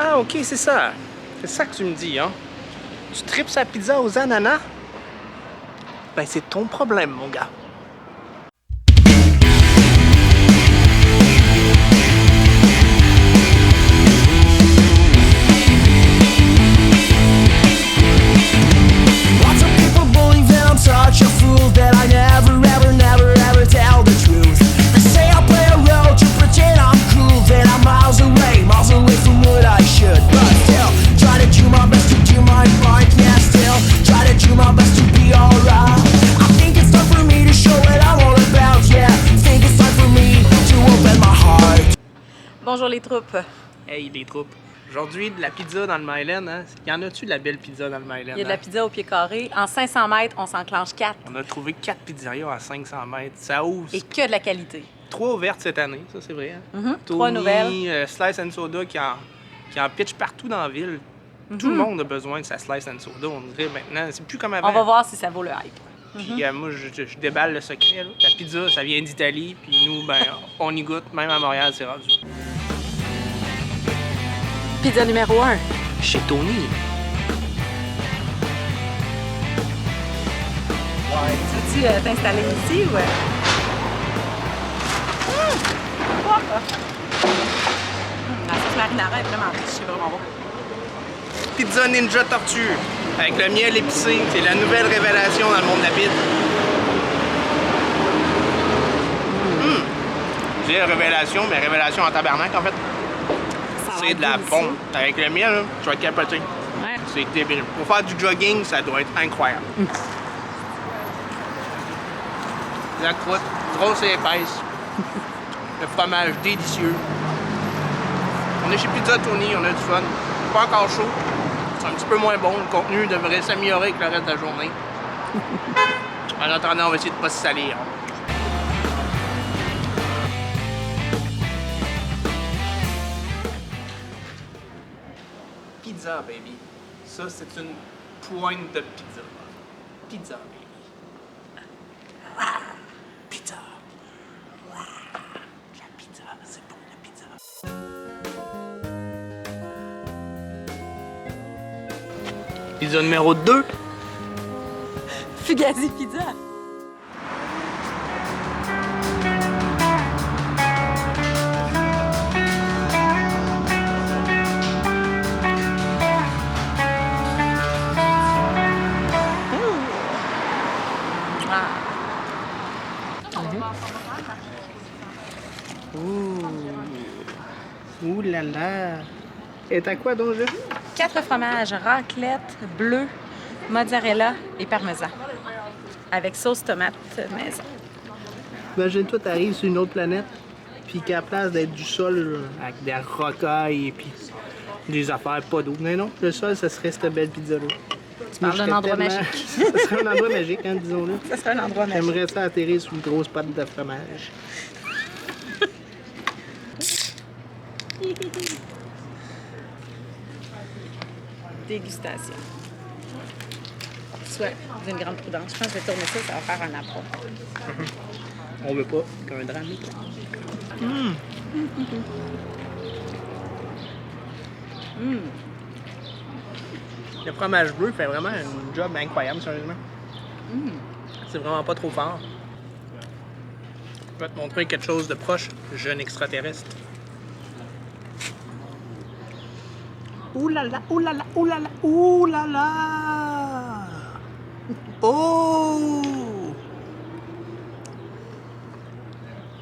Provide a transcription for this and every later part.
Ah, ok, c'est ça. C'est ça que tu me dis, hein? Tu tripes sa pizza aux ananas? Ben, c'est ton problème, mon gars. Such a fool that I never tell the truth. They say I play a role to pretend I'm cool, that I'm miles away from what I should. But still, try to do my best to do my part. Yeah, still, try to do my best to be alright. I think it's time for me to show what I'm all about. Yeah, think it's time for me to open my heart. Bonjour les troupes. Hey, les troupes. Aujourd'hui, de la pizza dans le Myland, hein? Y en a-tu de la belle pizza dans le Myland? Il y a de la pizza au pied carré. En 500 mètres, on s'enclenche 4. On a trouvé 4 pizzerias à 500 mètres. Ça ouvre. Et que de la qualité. 3 ouvertes cette année, ça c'est vrai. Hein? 3 nouvelles. Slice and Soda qui en pitch partout dans la ville. Tout le monde a besoin de sa Slice and Soda, on dirait maintenant. C'est plus comme avant. On va voir si ça vaut le hype. Puis moi, je déballe le secret. Là. La pizza, ça vient d'Italie, puis nous, ben, on y goûte. Même à Montréal, c'est rendu. Pizza numéro 1. Chez Tony. Ouais. Tu veux-tu t'installer ici ou... La sauce marinara est vraiment riche, c'est vraiment bon. Pizza Ninja Tortue, avec le miel épicé. C'est la nouvelle révélation dans le monde de la pizza. J'ai révélation, mais révélation en tabarnak, en fait. C'est de la bombe. Avec le miel, là, tu vas capoter. Ouais. C'est débile. Pour faire du jogging, ça doit être incroyable. La croûte, grosse et épaisse. Le fromage délicieux. On est chez Pizza Tony, on a du fun. Pas encore chaud. C'est un petit peu moins bon. Le contenu devrait s'améliorer avec le reste de la journée. En attendant, on va essayer de ne pas se salir. Pizza, baby. Ça, c'est une pointe de pizza. Pizza, baby. Pizza. La pizza, c'est bon, la pizza. Pizza numéro 2. Fugazi Pizza. Ouh là là! Et t'as quoi donc, Julie? 4 fromages, raclette, bleu, mozzarella et parmesan. Avec sauce tomate maison. Imagine-toi, t'arrives sur une autre planète, puis qu'à la place d'être du sol, avec des rocailles et puis des affaires pas d'eau. Mais non, le sol, ça serait cette belle pizza-là. Tu parles d'un endroit magique. Ça serait un endroit magique, hein, disons-le. Ça serait un endroit magique. J'aimerais ça atterrir sur une grosse pâte de fromage. Dégustation. Soit d'une grande prudence. Je pense que je vais tourner ça, ça va faire un apron. On veut pas qu'un drame. Le fromage bleu fait vraiment un job incroyable, sérieusement. C'est vraiment pas trop fort. Je vais te montrer quelque chose de proche, jeune extraterrestre. Ouh là là, ouh là là, ouh là là, ouh là là! Oh!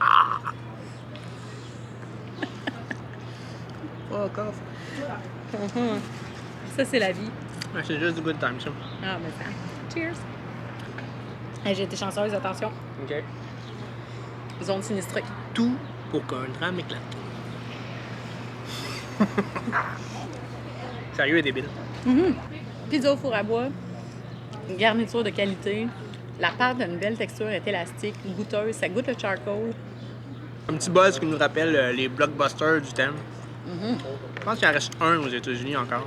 Ah! Fuck off. Ça, c'est la vie. Ouais, c'est juste du good time, ça. Ah, mais ça. Cheers! Hey, j'ai été chanceuse, attention. OK. Zone sinistrée. Tout pour qu'un drame éclate. Sérieux et débile. Pizza au four à bois, une garniture de qualité. La pâte a une belle texture, est élastique, goûteuse, ça goûte le charcoal. Un petit buzz qui nous rappelle les blockbusters du thème. Je pense qu'il en reste un aux États-Unis encore.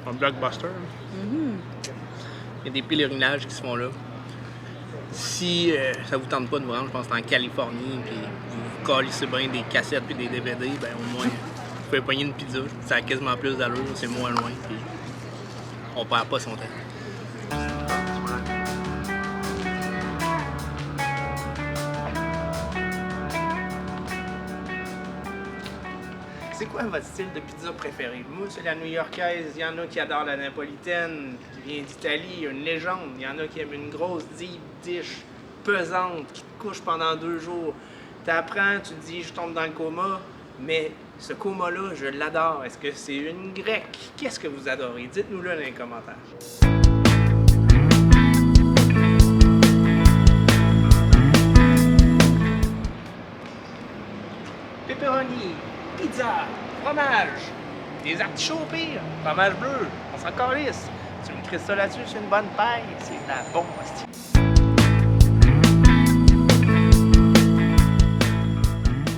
Un blockbuster. Il y a des pèlerinages qui se font là. Si ça vous tente pas de vous rendre, je pense que c'est en Californie, puis vous calissez bien des cassettes puis des DVD, ben au moins pouvais pogner une pizza, ça a quasiment plus d'allure, c'est moins loin, puis on perd pas son temps. C'est quoi votre style de pizza préféré? Moi, c'est la new-yorkaise. Il y en a qui adorent la napolitaine, qui vient d'Italie, une légende. Il y en a qui aiment une grosse deep dish pesante, qui te couche pendant 2 jours. T'apprends, tu te dis, je tombe dans le coma, mais ce coma-là, je l'adore. Est-ce que c'est une grecque? Qu'est-ce que vous adorez? Dites-nous-le dans les commentaires. Pepperoni, pizza, fromage, des artichauts au pire, fromage bleu, on s'en calisse. Tu me crisses ça là-dessus, c'est une bonne paille, c'est de la bombe, hostie.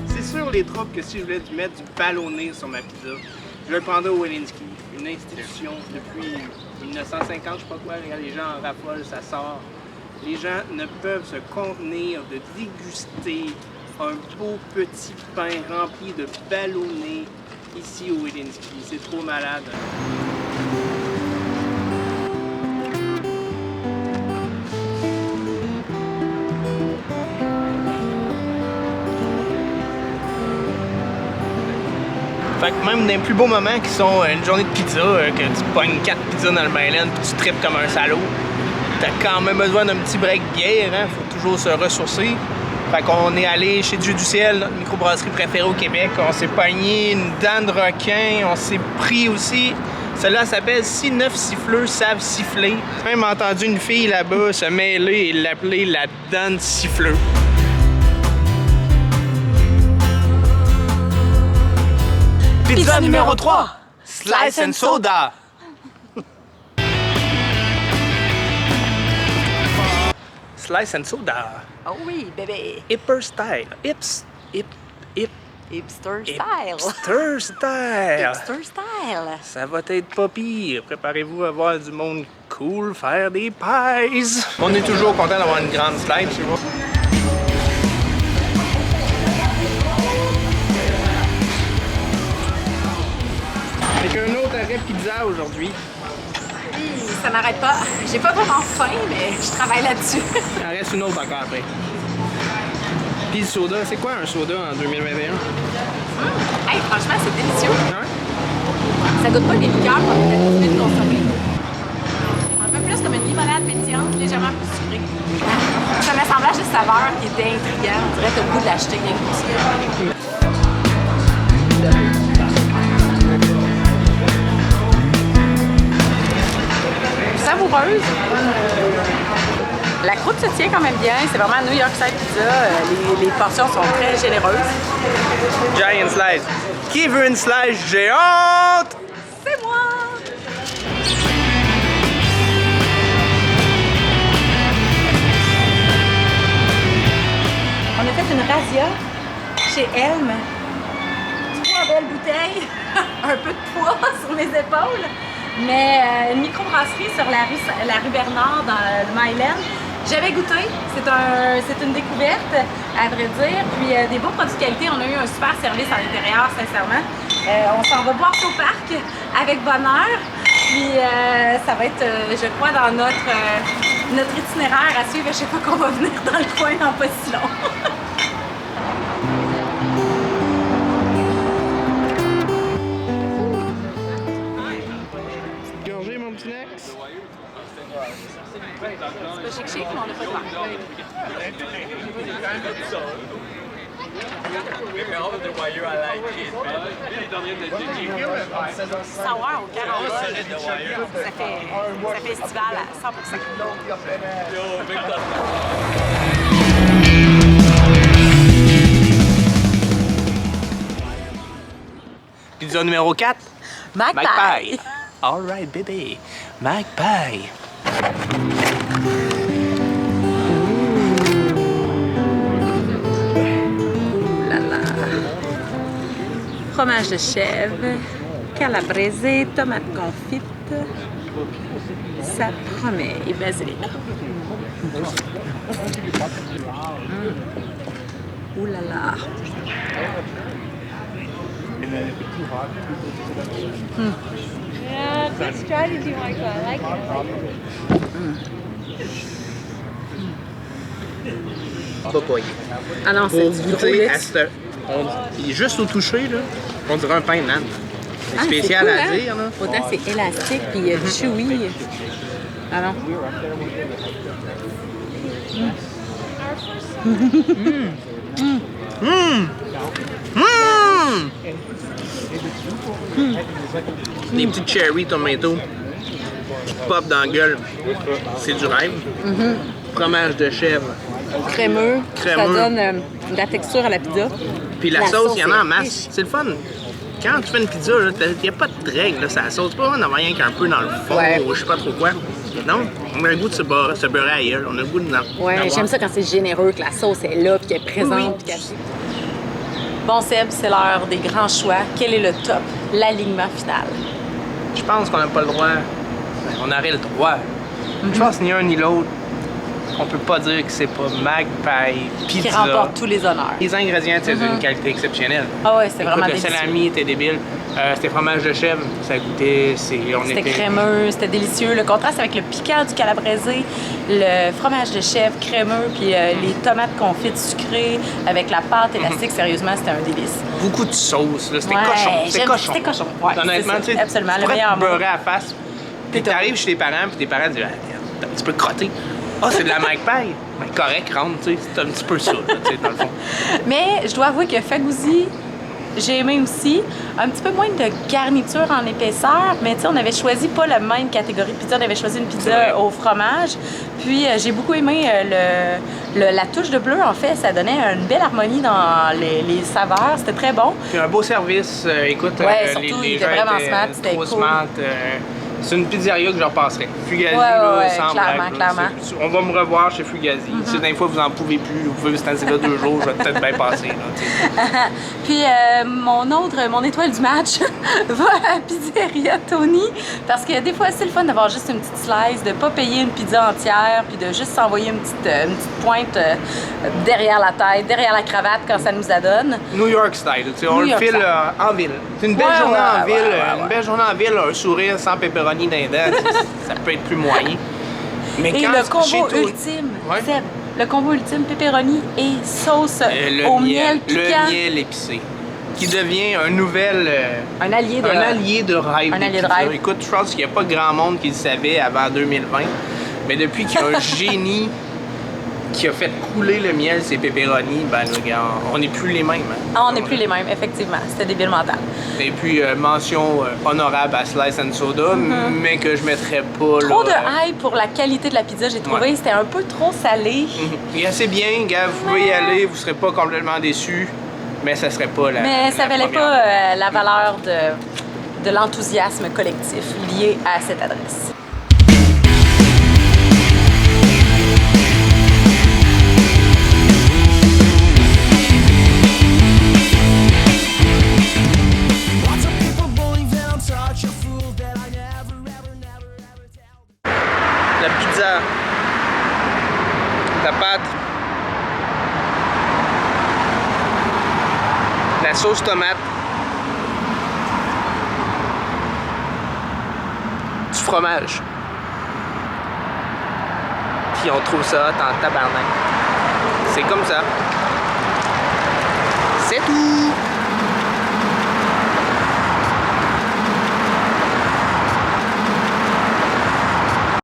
C'est sûr les tropes que si je voulais mettre du ballonné sur ma pizza, je le prendrais au Wilinski, une institution depuis 1950, je sais pas quoi, les gens en raffolent, ça sort. Les gens ne peuvent se contenir de déguster un beau petit pain rempli de ballonné ici au Wilinski. C'est trop malade. Fait que même dans les plus beaux moments qui sont une journée de pizza, que tu pognes 4 pizzas dans le Myland puis tu tripes comme un salaud, t'as quand même besoin d'un petit break bière, hein? Faut toujours se ressourcer. Fait qu'on est allé chez Dieu du ciel, notre microbrasserie préférée au Québec. On s'est pogné une dent de requin, on s'est pris aussi. Celle-là s'appelle Si 9 siffleux savent siffler. J'ai même entendu une fille là-bas se mêler et l'appeler la dent de siffleux. Pizza numéro 3, Slice and Soda. Slice and Soda. Oh oui, bébé. Hipster style. Hipster style. Hipster style. Hipster style. Ça va être pas pire. Préparez-vous à voir du monde cool faire des pies. On est toujours content d'avoir une grande slide chez vous. Avec un autre arrêt pizza aujourd'hui. Ça n'arrête pas. J'ai pas vraiment faim, mais je travaille là-dessus. Il en reste une autre encore après. Puis le soda, c'est quoi un soda en 2021? Hey, franchement, c'est délicieux. Ouais? Ça goûte pas les liqueurs qu'on a l'habitude de consommer. Un peu plus comme une limonade pétillante, légèrement plus sucrée. C'est un assemblage de saveurs qui était intriguant. On dirait que t'as le goût de l'acheter bien goûté. Savoureuse. La croûte se tient quand même bien. C'est vraiment New York Style Pizza. Les portions sont très généreuses. Giant slice. Qui veut une slice géante? C'est moi! On a fait une razzia chez Elm. 3 belles bouteilles, un peu de poids sur mes épaules, mais une microbrasserie sur la rue Bernard dans le Myland. J'avais goûté, c'est une découverte à vrai dire, puis des beaux produits de qualité. On a eu un super service à l'intérieur, sincèrement. On s'en va boire au parc avec bonheur, puis ça va être, je crois, dans notre itinéraire à suivre à chaque fois qu'on va venir dans le coin dans pas si long. Gorgé, mon petit Nex. C'est pas chic, mais on n'a pas de marque. Sour au carambole, ça fait estival à 100%. Pizza numéro 4. Magpie. All right, baby. Magpie. Fromage de chèvre, calabrese, tomate confite, ça promet, et basilic. Ouh là là. Yeah, good strategy, Michael. I like it. Ah non, c'est Pour du gros goûter à luxe. ce... Il est juste au toucher, là. On dirait un pain de nane. C'est Ah, spécial cool, à hein? dire, là. Autant c'est élastique puis chewy. Ah non. Des petits cherry tomato qui pop dans la gueule. C'est du rêve. Fromage de chèvre. Crémeux. Crémeux. Ça donne de la texture à la pizza. Puis la La sauce, il y en a en est masse. riche. C'est le fun. Quand tu fais une pizza, il n'y a pas de règle. Là, ça sauce pas, on en a rien qu'un peu dans le fond Ouais. ou je sais pas trop quoi. Non, on a le goût de se beurrer à gueule. On a le goût de Ouais, d'avoir. j'aime ça quand c'est généreux, que la sauce est là, puis qu'elle est présente, Oui. puis cachée. Bon, Seb, c'est l'heure des grands choix. Quel est le top, l'alignement final? Je pense qu'on n'a pas le droit. Ben, on aurait le droit. Je pense ni un ni l'autre. On peut pas dire que c'est pas Magpie Qui Pizza. remporte tous les honneurs. Les ingrédients étaient d'une qualité exceptionnelle. Ah ouais, c'est Écoute, vraiment le délicieux. salami était débile. C'était fromage de chèvre. Ça goûtait. C'était crémeux, c'était délicieux. Le contraste avec le piquant du calabrese, le fromage de chèvre crémeux, puis les tomates confites sucrées avec la pâte élastique, sérieusement, c'était un délice. Beaucoup de sauce. là. C'était Ouais, cochon. C'était j'aime- cochon. c'était cochon, ouais, Honnêtement, c'est ça, tu sais, absolument, tu le pourrais meilleur te mot. beurrer à la face. Puis T'es t'arrives chez tes parents, puis tes parents disent t'es un petit peu crotté. Ah, c'est de la Magpie. Ben, correct, rentre, tu sais. C'est un petit peu ça, là, tu sais, dans le fond. Mais je dois avouer que Fagouzi, j'ai aimé aussi. Un petit peu moins de garniture en épaisseur, mais tu sais, on avait choisi pas la même catégorie de pizza, on avait choisi une C'est vrai. pizza au fromage. Puis j'ai beaucoup aimé la touche de bleu, en fait, ça donnait une belle harmonie dans les saveurs, c'était très bon. Puis un beau service. Écoute, Ouais, surtout, il était gens vraiment étaient smart, c'était trop cool. smart. C'est une pizzeria que je repasserais. Fugazi, Ouais, là, ouais, sans clairement, blague, là. clairement. On va me revoir chez Fugazi. Si d'un fois vous en pouvez plus, vous pouvez vous stancer là 2 jours, je vais peut-être bien passer. Là, tu sais. Puis mon étoile du match va à Pizzeria Tony, parce que des fois c'est le fun d'avoir juste une petite slice, de pas payer une pizza entière, puis de juste s'envoyer une petite pointe derrière la tête, derrière la cravate quand ça nous adonne. New York style, tu sais, on New le York file style. en ville. C'est une belle Ouais, journée en ouais, ville, ouais, une belle journée en ville, un sourire sans pepperoni dans les dents, ça peut être plus moyen. Mais Et quand le chez combo toi- ultime, Ouais. Seb, le combo ultime pepperoni et sauce le au miel piquant. le miel épicé, qui devient un nouvel Un allié de... un allié de rêve. Un des allié de pizzas. rêve. Écoute, je pense qu'il n'y a pas grand monde qui le savait avant 2020, mais depuis qu'il y a un génie qui a fait couler le miel, ces pepperoni, ben là, regarde, on n'est plus les mêmes. Hein. Ah, on n'est plus les mêmes, effectivement. C'était débile mental. Et puis, mention honorable à Slice and Soda, mais que je mettrais pas Trop là. de hype pour la qualité de la pizza, j'ai trouvé. Ouais. C'était un peu trop salé. Il est assez bien, gars, vous pouvez y aller, vous serez pas complètement déçus, mais ça serait pas la. Mais ça la valait première. pas la valeur de l'enthousiasme collectif lié à cette adresse. Lots of people believe that I'm such a fool that I never tell. La pizza, la pâte, la sauce tomate, du fromage. Puis on trouve ça hot en tabarnak. C'est comme ça. C'est tout!